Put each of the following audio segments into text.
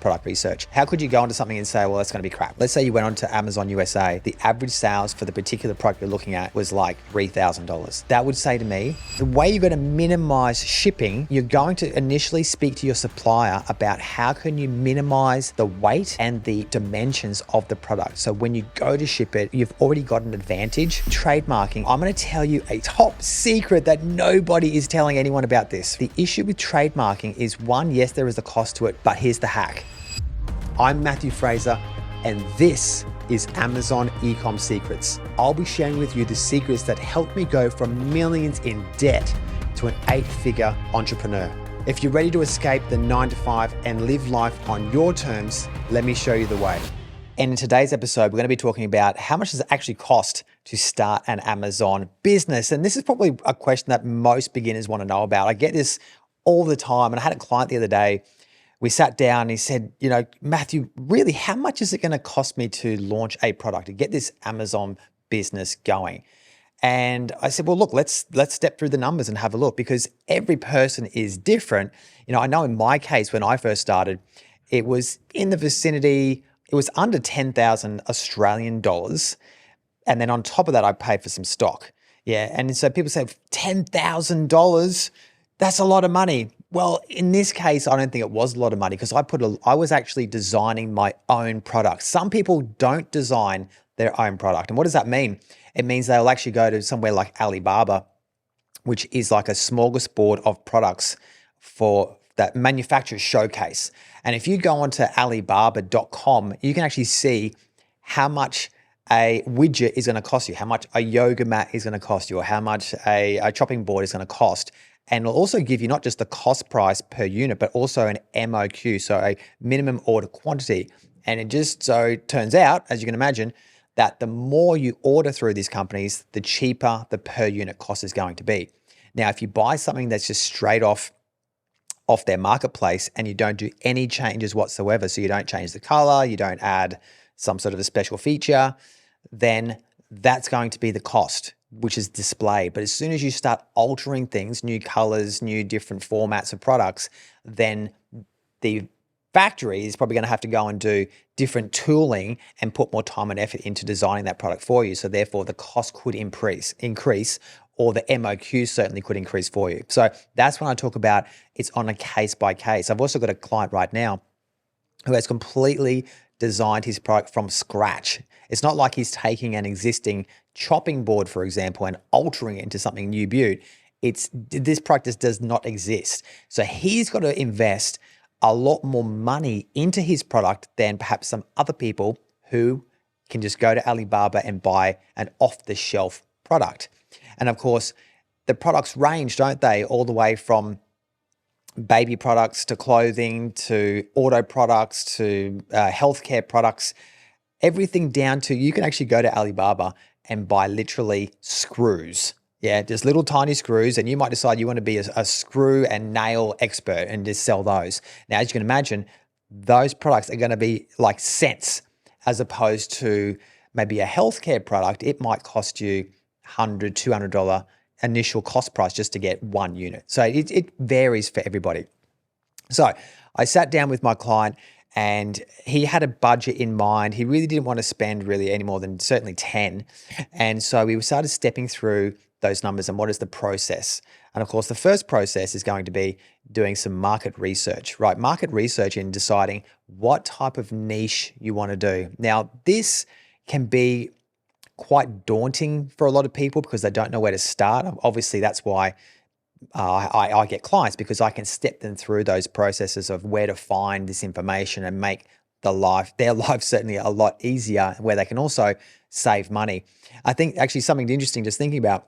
product research. How could you go onto something and say, well, that's going to be crap? Let's say you went onto Amazon USA. The average sales for the particular product you're looking at was like $3,000. That would say to me, the way you're going to minimize shipping, you're going to initially speak to your supplier about how can you minimize the weight and the dimensions of the product. So when you go to ship it, you've already got an advantage. Trademarking, I'm going to tell you a top secret that nobody is telling anyone about this. The issue with trademarking is one, yes, there is a cost to it, but here's the hack. I'm Matthew Fraser, and this is Amazon Ecom Secrets. I'll be sharing with you the secrets that helped me go from millions in debt to an 8-figure entrepreneur. If you're ready to escape the 9-to-5 and live life on your terms, let me show you the way. And in today's episode, we're going to be talking about how much does it actually cost to start an Amazon business. And this is probably a question that most beginners want to know about. I get this all the time. And I had a client the other day. We sat down and he said, Matthew, really, how much is it going to cost me to launch a product, to get this Amazon business going? And I said, well, look, let's step through the numbers and have a look, because every person is different. I know in my case, when I first started, it was in the vicinity, it was under 10,000 Australian dollars. And then on top of that, I paid for some stock. Yeah. And so people say, $10,000, that's a lot of money. Well, in this case, I don't think it was a lot of money, because I was actually designing my own product. Some people don't design their own product. And what does that mean? It means they'll actually go to somewhere like Alibaba, which is like a smorgasbord of products for that manufacturers showcase. And if you go onto Alibaba.com, you can actually see how much a widget is going to cost you, how much a yoga mat is going to cost you, or how much a chopping board is going to cost. And it'll also give you not just the cost price per unit, but also an MOQ, so a minimum order quantity. And it just so turns out, as you can imagine, that the more you order through these companies, the cheaper the per unit cost is going to be. Now, if you buy something that's just straight off their marketplace and you don't do any changes whatsoever, so you don't change the color, you don't add some sort of a special feature, then that's going to be the cost, which is displayed. But as soon as you start altering things, new colors, new different formats of products, then the factory is probably going to have to go and do different tooling and put more time and effort into designing that product for you. So therefore the cost could increase, or the MOQ certainly could increase for you. So that's when I talk about it's on a case by case. I've also got a client right now who has completely designed his product from scratch. It's not like he's taking an existing chopping board, for example, and altering it into something new beaut. This product just does not exist. So he's got to invest a lot more money into his product than perhaps some other people who can just go to Alibaba and buy an off-the-shelf product. And of course, the products range, don't they? All the way from baby products to clothing to auto products to healthcare products, everything down to, you can actually go to Alibaba and buy literally screws. Yeah, just little tiny screws, and you might decide you want to be a screw and nail expert and just sell those. Now, as you can imagine, those products are going to be like cents, as opposed to maybe a healthcare product. It might cost you $100, $200 initial cost price just to get one unit. So it varies for everybody. So I sat down with my client and he had a budget in mind. He really didn't want to spend really any more than certainly 10. And so we started stepping through those numbers and what is the process. And of course, the first process is going to be doing some market research, right? Market research in deciding what type of niche you want to do. Now, this can be quite daunting for a lot of people because they don't know where to start. Obviously, that's why I get clients, because I can step them through those processes of where to find this information and make their life certainly a lot easier, where they can also save money. I think actually something interesting just thinking about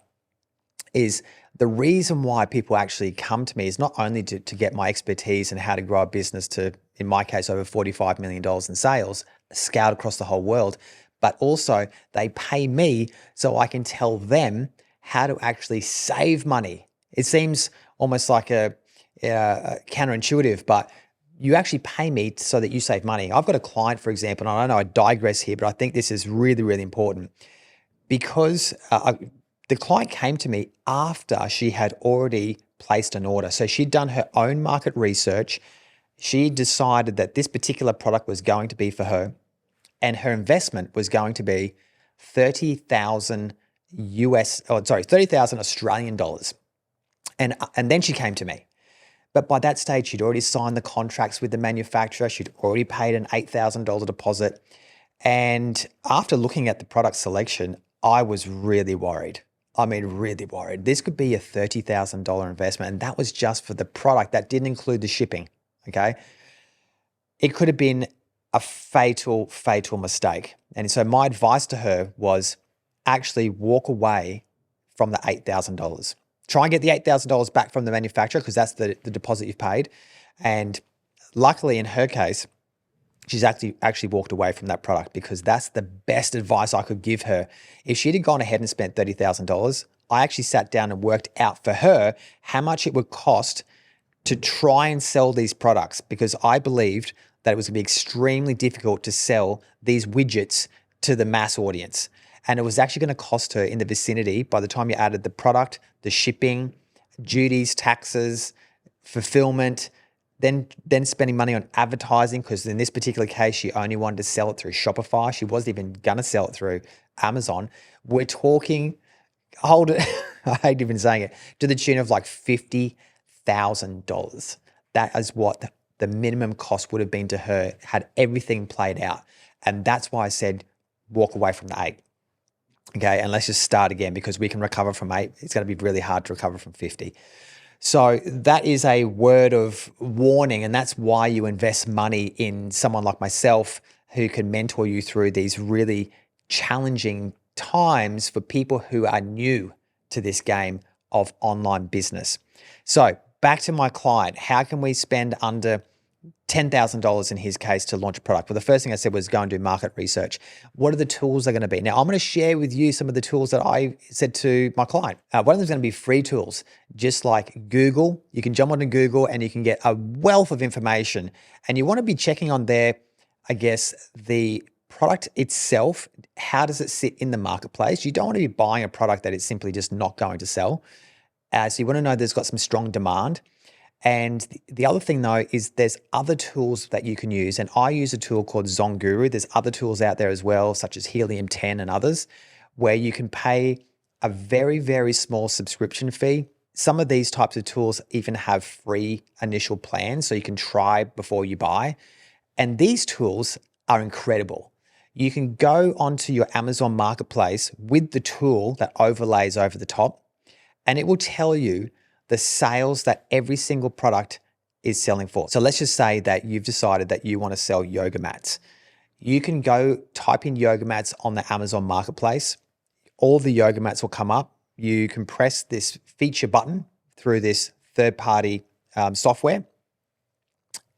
is the reason why people actually come to me is not only to get my expertise and how to grow a business to, in my case, over $45 million in sales, scaled across the whole world, but also they pay me so I can tell them how to actually save money. It seems almost like a counterintuitive, but you actually pay me so that you save money. I've got a client, for example, and I know I digress here, but I think this is really, really important, because the client came to me after she had already placed an order. So she'd done her own market research. She decided that this particular product was going to be for her, and her investment was going to be 30,000 30,000 Australian dollars. And then she came to me. But by that stage, she'd already signed the contracts with the manufacturer. She'd already paid an $8,000 deposit. And after looking at the product selection, I was really worried. I mean, really worried. This could be a $30,000 investment. And that was just for the product. That didn't include the shipping, okay? It could have been a fatal, fatal mistake. And so my advice to her was actually walk away from the $8,000. Try and get the $8,000 back from the manufacturer because that's the deposit you've paid. And luckily in her case, she's actually walked away from that product because that's the best advice I could give her. If she'd have gone ahead and spent $30,000, I actually sat down and worked out for her how much it would cost to try and sell these products because I believed that it was going to be extremely difficult to sell these widgets to the mass audience. And it was actually going to cost her in the vicinity, by the time you added the product, the shipping, duties, taxes, fulfillment, then spending money on advertising, because in this particular case, she only wanted to sell it through Shopify. She wasn't even going to sell it through Amazon. We're talking, hold it, I hate even saying it, to the tune of like $50,000. That is what the minimum cost would have been to her had everything played out. And that's why I said, walk away from the 8. Okay, and let's just start again because we can recover from 8. It's going to be really hard to recover from 50. So that is a word of warning, and that's why you invest money in someone like myself who can mentor you through these really challenging times for people who are new to this game of online business. So back to my client, how can we spend under $10,000 in his case to launch a product? Well, the first thing I said was go and do market research. What are the tools they're going to be? Now, I'm going to share with you some of the tools that I said to my client. One of them is going to be free tools, just like Google. You can jump onto Google and you can get a wealth of information. And you want to be checking on there, I guess, the product itself. How does it sit in the marketplace? You don't want to be buying a product that is simply just not going to sell. So you want to know there's got some strong demand. And the other thing though is there's other tools that you can use. And I use a tool called Zonguru. There's other tools out there as well, such as Helium 10 and others, where you can pay a very, very small subscription fee. Some of these types of tools even have free initial plans, so you can try before you buy. And these tools are incredible. You can go onto your Amazon marketplace with the tool that overlays over the top, and it will tell you the sales that every single product is selling for. So let's just say that you've decided that you want to sell yoga mats. You can go type in yoga mats on the Amazon marketplace. All the yoga mats will come up. You can press this feature button through this third-party software,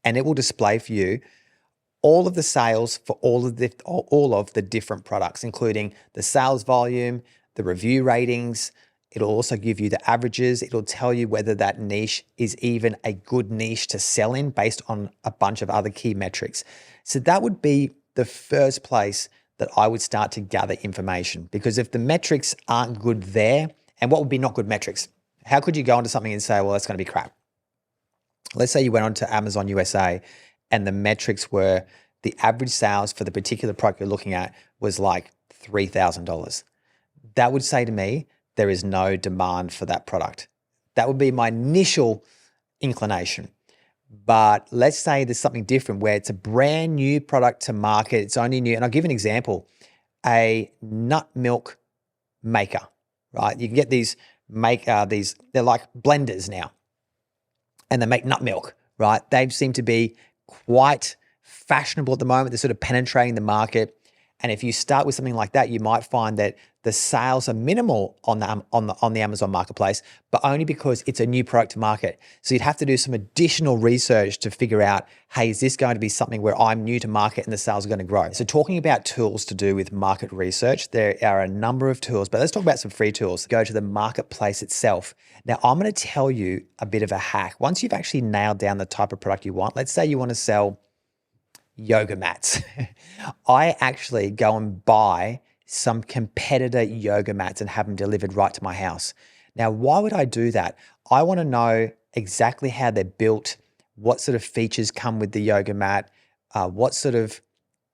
and it will display for you all of the sales for all of the different products, including the sales volume, the review ratings. It'll also give you the averages. It'll tell you whether that niche is even a good niche to sell in based on a bunch of other key metrics. So that would be the first place that I would start to gather information, because if the metrics aren't good there, and what would be not good metrics? How could you go into something and say, well, that's going to be crap? Let's say you went onto Amazon USA and the metrics were the average sales for the particular product you're looking at was like $3,000. That would say to me, there is no demand for that product. That would be my initial inclination. But let's say there's something different where it's a brand new product to market. It's only new. And I'll give an example, a nut milk maker, right? You can get these, they're like blenders now, and they make nut milk, right? They seem to be quite fashionable at the moment. They're sort of penetrating the market. And if you start with something like that, you might find that the sales are minimal on the Amazon marketplace, but only because it's a new product to market. So you'd have to do some additional research to figure out, hey, is this going to be something where I'm new to market and the sales are going to grow? So talking about tools to do with market research, there are a number of tools, but let's talk about some free tools. Go to the marketplace itself. Now, I'm going to tell you a bit of a hack. Once you've actually nailed down the type of product you want, let's say you want to sell yoga mats. I actually go and buy some competitor yoga mats and have them delivered right to my house. Now, why would I do that? I want to know exactly how they're built, what sort of features come with the yoga mat, what sort of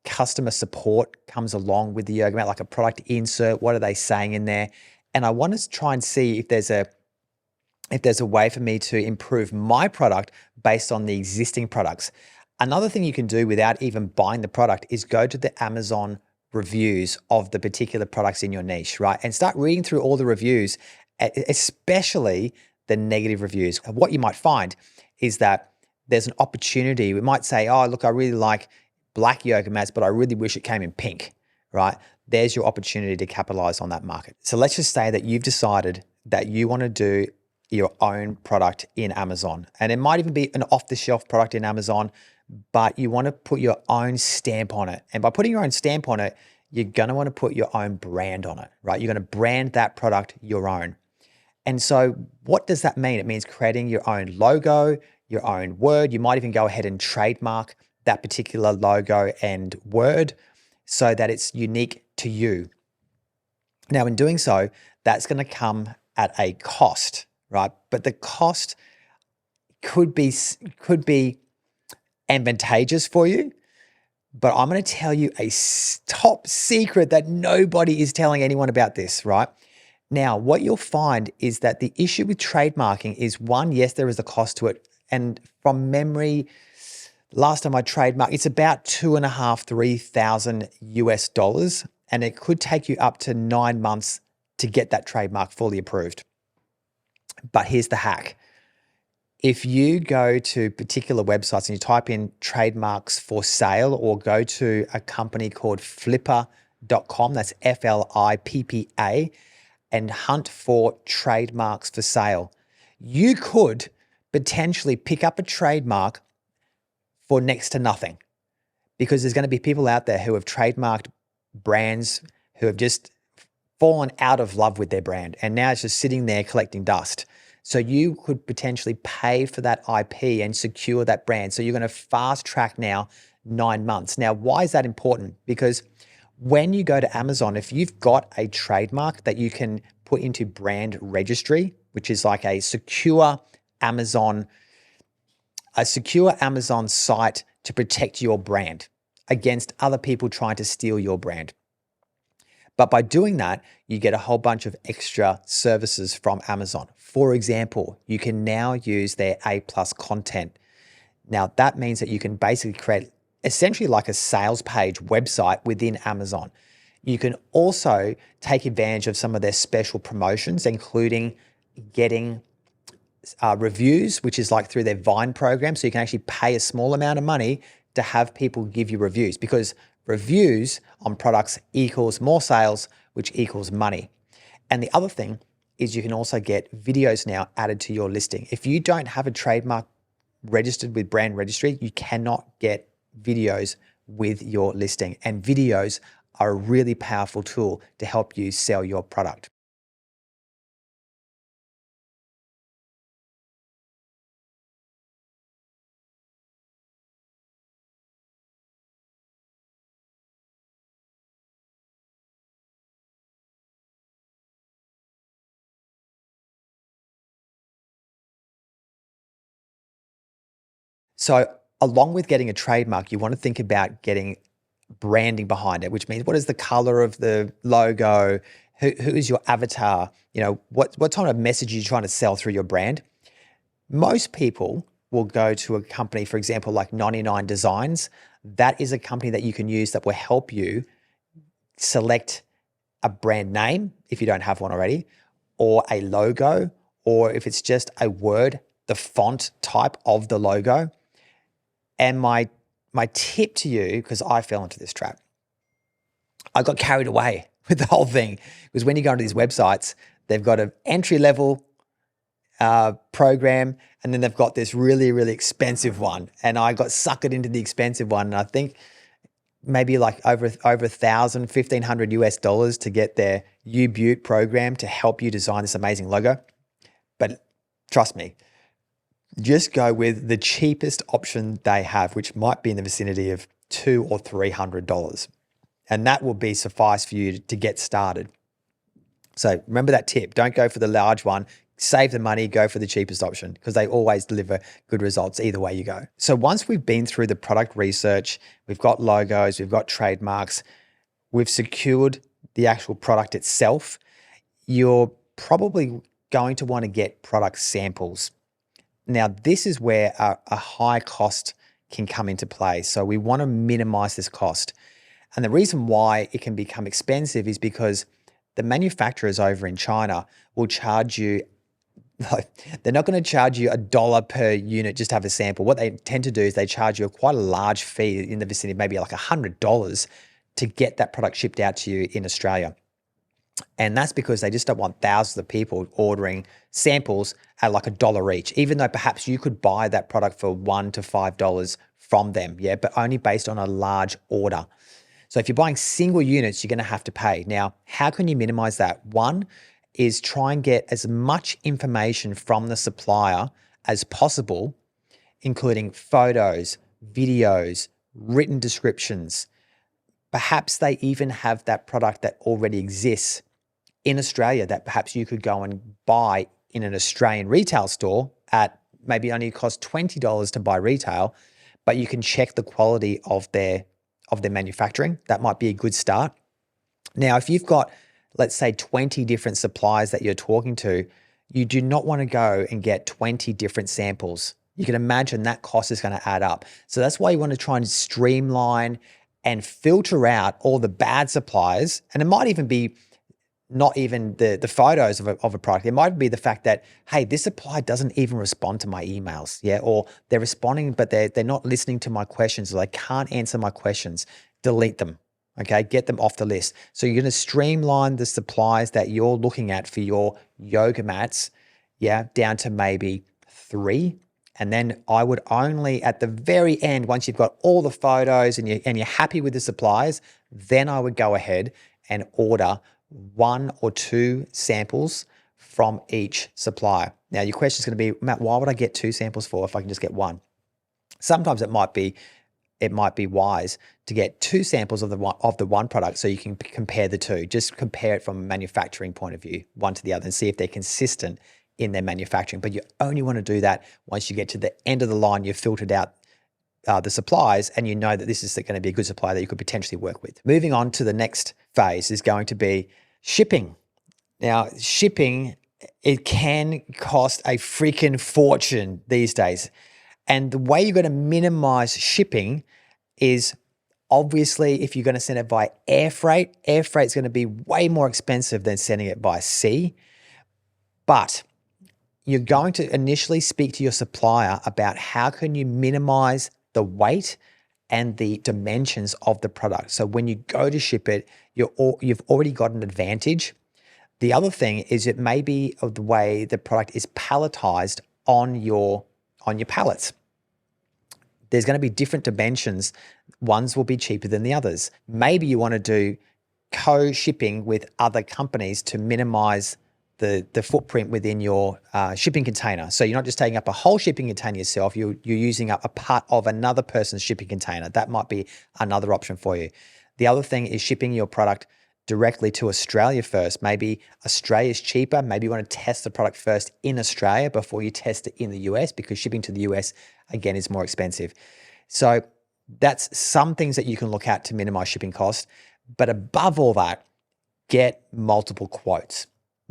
customer support comes along with the yoga mat, like a product insert, what are they saying in there? And I want to try and see if there's a way for me to improve my product based on the existing products. Another thing you can do without even buying the product is go to the Amazon reviews of the particular products in your niche, right? And start reading through all the reviews, especially the negative reviews. And what you might find is that there's an opportunity. We might say, oh, look, I really like black yoga mats, but I really wish it came in pink, right? There's your opportunity to capitalize on that market. So let's just say that you've decided that you want to do your own product in Amazon. And it might even be an off-the-shelf product in Amazon, but you want to put your own stamp on it. And by putting your own stamp on it, you're going to want to put your own brand on it, right? You're going to brand that product your own. And so what does that mean? It means creating your own logo, your own word. You might even go ahead and trademark that particular logo and word so that it's unique to you. Now, in doing so, that's going to come at a cost, right? But the cost could be advantageous for you, but I'm going to tell you a top secret that nobody is telling anyone about this, right? Now, what you'll find is that the issue with trademarking is, one, yes, there is a cost to it. And from memory, last time I trademarked, it's about $2,500–3,000 US, and it could take you up to 9 months to get that trademark fully approved. But here's the hack. If you go to particular websites and you type in trademarks for sale, or go to a company called flippa.com, that's FLIPPA, and hunt for trademarks for sale, you could potentially pick up a trademark for next to nothing, because there's going to be people out there who have trademarked brands who have just fallen out of love with their brand, and now it's just sitting there collecting dust. So you could potentially pay for that IP and secure that brand. So you're going to fast track now 9 months. Now, why is that important? Because when you go to Amazon, if you've got a trademark that you can put into brand registry, which is like a secure Amazon site to protect your brand against other people trying to steal your brand. But by doing that, you get a whole bunch of extra services from Amazon. For example, you can now use their A+ content. Now, that means that you can basically create essentially like a sales page website within Amazon. You can also take advantage of some of their special promotions, including getting reviews, which is like through their Vine program. So you can actually pay a small amount of money to have people give you reviews, because reviews on products equals more sales, which equals money. And the other thing is you can also get videos now added to your listing. If you don't have a trademark registered with brand registry, you cannot get videos with your listing. And videos are a really powerful tool to help you sell your product. So along with getting a trademark, you want to think about getting branding behind it, which means what is the color of the logo? Who is your avatar? You know, what kind of message are you trying to sell through your brand? Most people will go to a company, for example, like 99 Designs. That is a company that you can use that will help you select a brand name if you don't have one already, or a logo, or if it's just a word, the font type of the logo. And my tip to you, because I fell into this trap, I got carried away with the whole thing, because when you go into these websites, they've got an entry-level program, and then they've got this really, really expensive one. And I got suckered into the expensive one. And I think maybe like over $1,000, $1,500 US to get their U-Butte program to help you design this amazing logo. But trust me, just go with the cheapest option they have, which might be in the vicinity of $200 or $300. And that will be suffice for you to get started. So remember that tip. Don't go for the large one. save the money, go for the cheapest option because they always deliver good results either way you go. So once we've been through the product research, we've got logos, we've got trademarks, we've secured the actual product itself, you're probably going to want to get product samples. Now, this is where a high cost can come into play. So we want to minimize this cost. And the reason why it can become expensive is because the manufacturers over in China will charge you, they're not going to charge you $1 per unit just to have a sample. What they tend to do is they charge you quite a large fee in the vicinity, maybe like $100 to get that product shipped out to you in Australia. And that's because they just don't want thousands of people ordering samples at like $1 each, even though perhaps you could buy that product for $1 to $5 from them, yeah, but only based on a large order. So if you're buying single units, you're going to have to pay. Now, how can you minimize that? One is try and get as much information from the supplier as possible, including photos, videos, written descriptions. Perhaps they even have that product that already exists in Australia that perhaps you could go and buy in an Australian retail store at maybe only cost $20 to buy retail, but you can check the quality of their manufacturing. That might be a good start. Now, if you've got, let's say, 20 different suppliers that you're talking to, you do not want to go and get 20 different samples. You can imagine that cost is going to add up. So that's why you want to try and streamline and filter out all the bad suppliers. And it might even be not even the photos of a product. It might be the fact that, hey, this supplier doesn't even respond to my emails, yeah, or they're responding, but they're not listening to my questions, or they can't answer my questions. Delete them, okay? Get them off the list. So you're gonna streamline the suppliers that you're looking at for your yoga mats, yeah, down to maybe 3. And then I would only, at the very end, once you've got all the photos and you're happy with the suppliers, then I would go ahead and order 1 or 2 samples from each supplier. Now, your question is going to be, Matt, why would I get 2 samples for if I can just get 1? Sometimes it might be wise to get 2 samples of the one product so you can compare the two. Just compare it from a manufacturing point of view, one to the other, and see if they're consistent in their manufacturing. But you only want to do that once you get to the end of the line. You've filtered out the supplies and you know that this is going to be a good supplier that you could potentially work with. Moving on to the next phase is going to be shipping. Now, shipping, it can cost a freaking fortune these days. And the way you're going to minimize shipping is obviously if you're going to send it by air freight is going to be way more expensive than sending it by sea. But you're going to initially speak to your supplier about how can you minimize the weight and the dimensions of the product. So when you go to ship it, you've already got an advantage. The other thing is it may be of the way the product is palletized on your pallets. There's going to be different dimensions. Ones will be cheaper than the others. Maybe you want to do co-shipping with other companies to minimize the footprint within your shipping container. So you're not just taking up a whole shipping container yourself, you're using up a part of another person's shipping container. That might be another option for you. The other thing is shipping your product directly to Australia first. Maybe Australia's cheaper. Maybe you want to test the product first in Australia before you test it in the US, because shipping to the US, again, is more expensive. So that's some things that you can look at to minimize shipping costs. But above all that, get multiple quotes.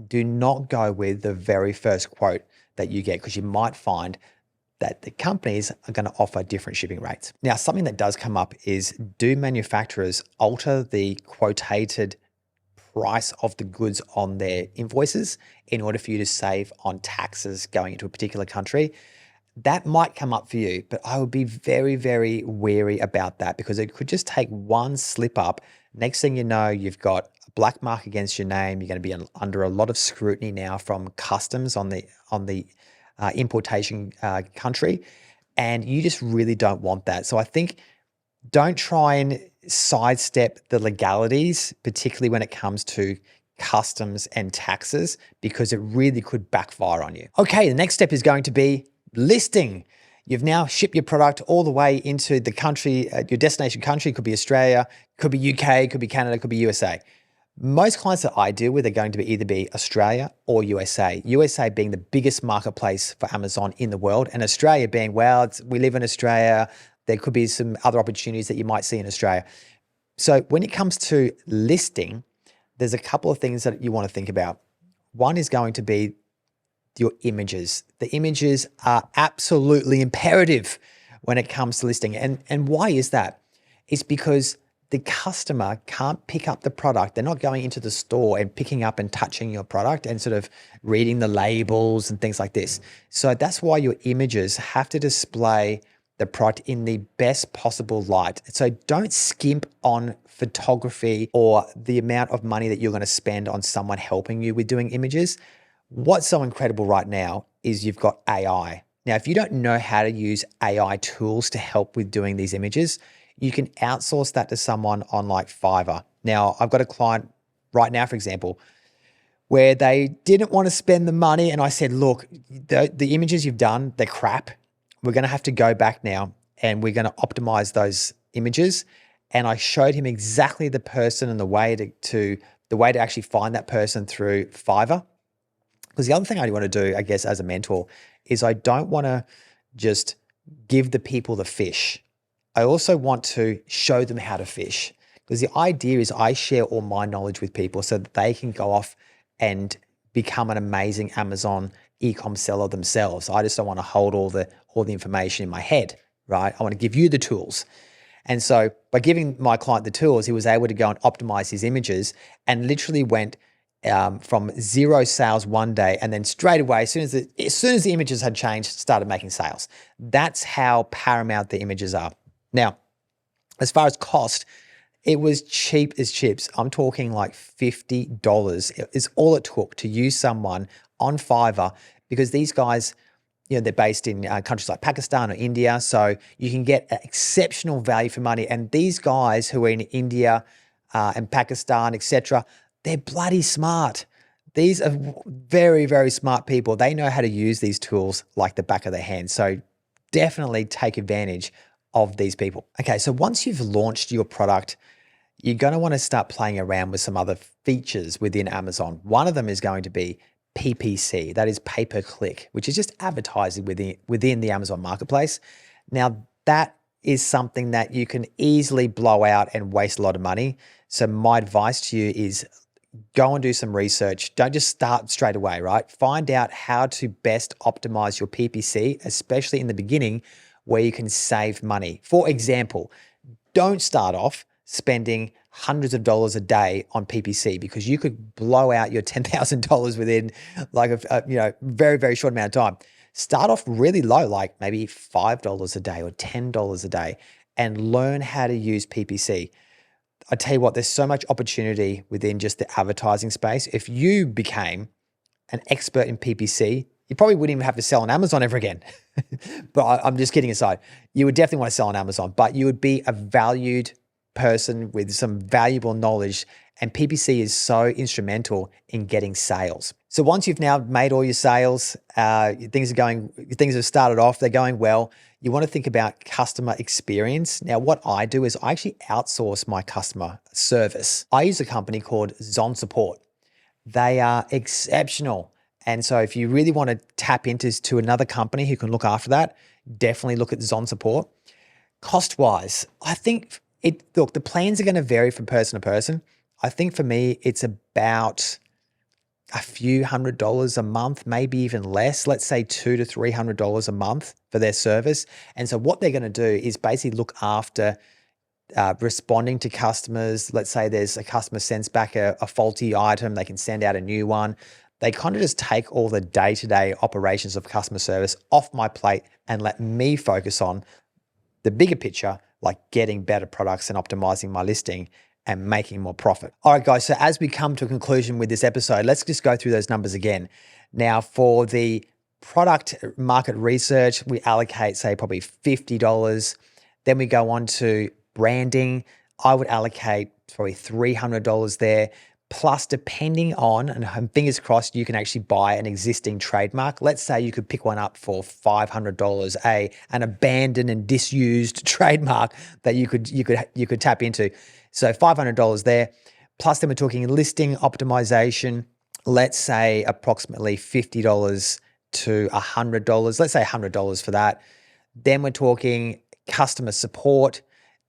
Do not go with the very first quote that you get, because you might find that the companies are going to offer different shipping rates. Now, something that does come up is, do manufacturers alter the quotated price of the goods on their invoices in order for you to save on taxes going into a particular country? That might come up for you, but I would be very, very wary about that, because it could just take one slip up. Next thing you know, you've got a black mark against your name. You're going to be under a lot of scrutiny now from customs on the importation country, and you just really don't want that. So I think don't try and sidestep the legalities, particularly when it comes to customs and taxes, because it really could backfire on you. Okay, the next step is going to be listing. You've now shipped your product all the way into the country, your destination country. Could be Australia, could be UK, could be Canada, could be USA. Most clients that I deal with are going to either be Australia or USA. USA being the biggest marketplace for Amazon in the world, and Australia being, well, we live in Australia. There could be some other opportunities that you might see in Australia. So when it comes to listing, there's a couple of things that you want to think about. One is going to be your images. The images are absolutely imperative when it comes to listing. And why is that? It's because the customer can't pick up the product. They're not going into the store and picking up and touching your product and sort of reading the labels and things like this. So that's why your images have to display the product in the best possible light. So don't skimp on photography or the amount of money that you're going to spend on someone helping you with doing images. What's so incredible right now is you've got AI. Now, if you don't know how to use AI tools to help with doing these images, you can outsource that to someone on like Fiverr. Now, I've got a client right now, for example, where they didn't want to spend the money. And I said, look, the images you've done, they're crap. We're going to have to go back now and we're going to optimize those images. And I showed him exactly the person and the way to actually find that person through Fiverr. Because the other thing I want to do, I guess, as a mentor is I don't want to just give the people the fish. I also want to show them how to fish, because the idea is I share all my knowledge with people so that they can go off and become an amazing Amazon Ecom seller themselves. I just don't want to hold all the information in my head, right? I want to give you the tools. And so by giving my client the tools, he was able to go and optimize his images and literally went from 0 sales one day, and then straight away, as soon as the images had changed, started making sales. That's how paramount the images are. Now, as far as cost, it was cheap as chips. I'm talking like $50 is all it took to use someone on Fiverr, because these guys, they're based in countries like Pakistan or India, so you can get exceptional value for money. And these guys who are in India and Pakistan, etc., they're bloody smart. These are very, very smart people. They know how to use these tools like the back of their hand. So definitely take advantage of these people. Okay, so once you've launched your product, you're going to want to start playing around with some other features within Amazon. One of them is going to be PPC, that is pay-per-click, which is just advertising within the Amazon marketplace. Now, that is something that you can easily blow out and waste a lot of money. So my advice to you is go and do some research. Don't just start straight away, right? Find out how to best optimize your PPC, especially in the beginning where you can save money. For example, don't start off spending hundreds of dollars a day on PPC, because you could blow out your $10,000 within like a very, very short amount of time. Start off really low, like maybe $5 a day or $10 a day, and learn how to use PPC. I tell you what, there's so much opportunity within just the advertising space. If you became an expert in PPC, you probably wouldn't even have to sell on Amazon ever again. But I'm just kidding aside. You would definitely want to sell on Amazon, but you would be a valued person with some valuable knowledge, and PPC is so instrumental in getting sales. So once you've now made all your sales, things have started off, they're going well, you want to think about customer experience. Now, what I do is I actually outsource my customer service. I use a company called Zon Support. They are exceptional. And so if you really want to tap into another company who can look after that, definitely look at Zon Support. Cost-wise, I think look, the plans are going to vary from person to person. I think for me, it's about a few $100s a month, maybe even less. Let's say $200 to $300 a month for their service. And so what they're going to do is basically look after responding to customers. Let's say there's a customer sends back a faulty item, they can send out a new one. They kind of just take all the day-to-day operations of customer service off my plate and let me focus on the bigger picture, like getting better products and optimizing my listing and making more profit. All right, guys, so as we come to a conclusion with this episode, let's just go through those numbers again. Now, for the product market research, we allocate, say, probably $50. Then we go on to branding. I would allocate probably $300 there. Plus, depending on, and fingers crossed, you can actually buy an existing trademark. Let's say you could pick one up for $500, an abandoned and disused trademark that you could tap into. So $500 there. Plus then we're talking listing optimization, let's say approximately $50 to $100. Let's say $100 for that. Then we're talking customer support.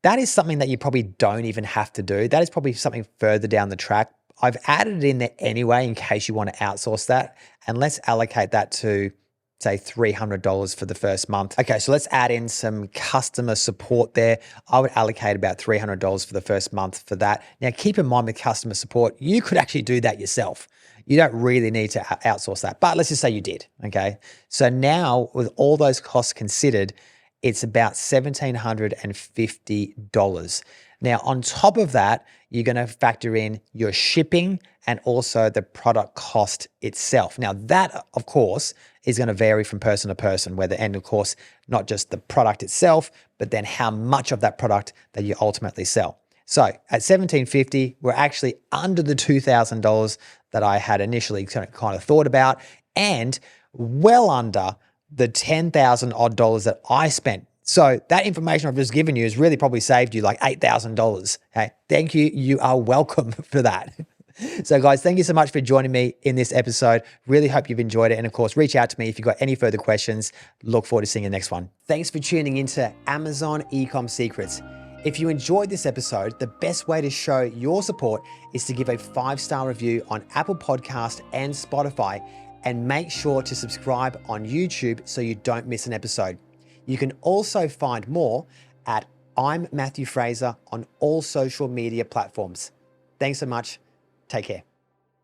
That is something that you probably don't even have to do. That is probably something further down the track. I've added it in there anyway in case you want to outsource that. And let's allocate that to say $300 for the first month. Okay, so let's add in some customer support there. I would allocate about $300 for the first month for that. Now, keep in mind with customer support, you could actually do that yourself. You don't really need to outsource that, but let's just say you did, okay? So now with all those costs considered, it's about $1,750. Now, on top of that, you're going to factor in your shipping and also the product cost itself. Now, that, of course, is going to vary from person to person, and of course, not just the product itself, but then how much of that product that you ultimately sell. So at $1,750, we're actually under the $2,000 that I had initially kind of thought about, and well under the $10,000 odd that I spent. So that information I've just given you has really probably saved you like $8,000. Okay, thank you. You are welcome for that. So guys, thank you so much for joining me in this episode. Really hope you've enjoyed it. And of course, reach out to me if you've got any further questions. Look forward to seeing you next one. Thanks for tuning into Amazon Ecom Secrets. If you enjoyed this episode, the best way to show your support is to give a 5-star review on Apple Podcast and Spotify, and make sure to subscribe on YouTube so you don't miss an episode. You can also find more at I'm Matthew Fraser on all social media platforms. Thanks so much. Take care.